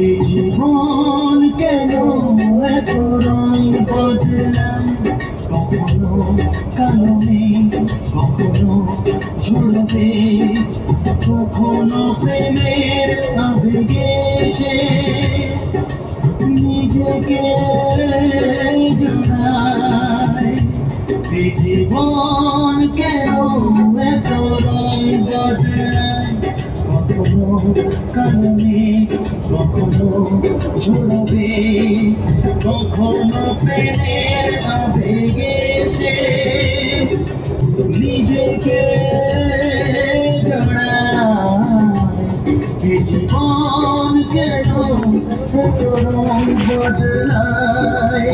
এই জীবন কেন এত রং বদলাম, কখনো কালো মেঘ, কখনো ঝরবে, কখনো প্রেমের আবেগে সে নিজেকে জানায়। এই জীবন কেন এত রং বদলাম, কখনো কালো মেঘ, কখনো ঝরবে, কখনো প্রেমের আবেগে সে নিজেকে জড়ায়। এ জীবন কেন এত রং বদলায়।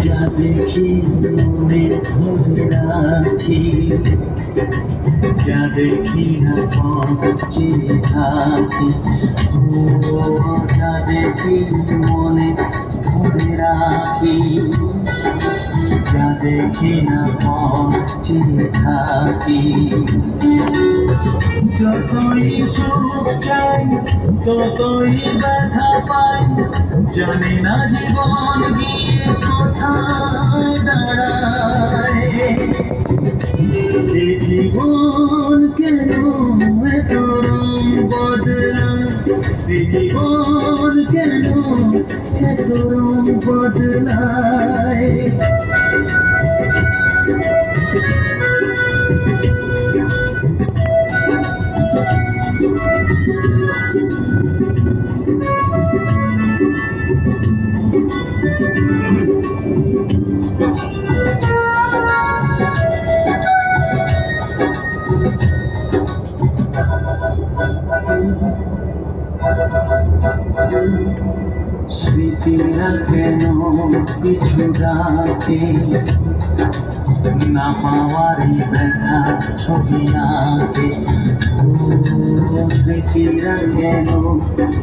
যা দেখি মনে ধরে রাখি, যা দেখি না পথে থাকি, যা দেখি মনে ধরে রাখি, যা দেখি না পথে থাকি। যতই সুখ চাই ততই ব্যথা পাই, জানি না জীবন গিয়ে কোথায় দাঁড়ায়। এই জীবন কেন এত রং বদলায়, এই জীবন কেন এত রং বদলায়। স্মৃতিরা কেন পিছু ডাকে, না পাওয়ারই ব্যথা ছবি আঁকে। স্মৃতিরা কেন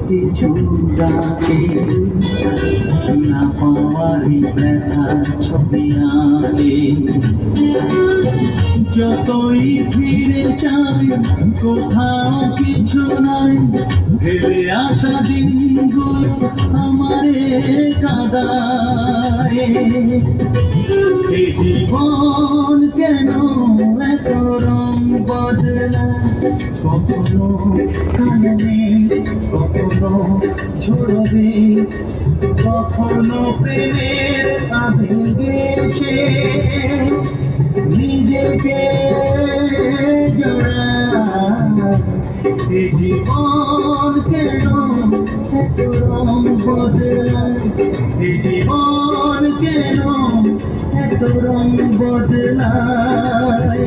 পিছু ডাকে, না পাওয়ারই ব্যথা ছবি আঁকে। যতই ফিরে চাই কোথাও কিছু নাই, ফেলে আসা দিনগুলো আমারে কাঁদায়। এই জীবন কেন এত রং বদলায়, কখনো কালো মেঘ, কখনো ঝরবে, কখনো প্রেমের আবেগে সে নিজেকে জড়ায়। এ জীবন কেন এত রং বদলায়, এ জীবন কেন এত রং বদলায়।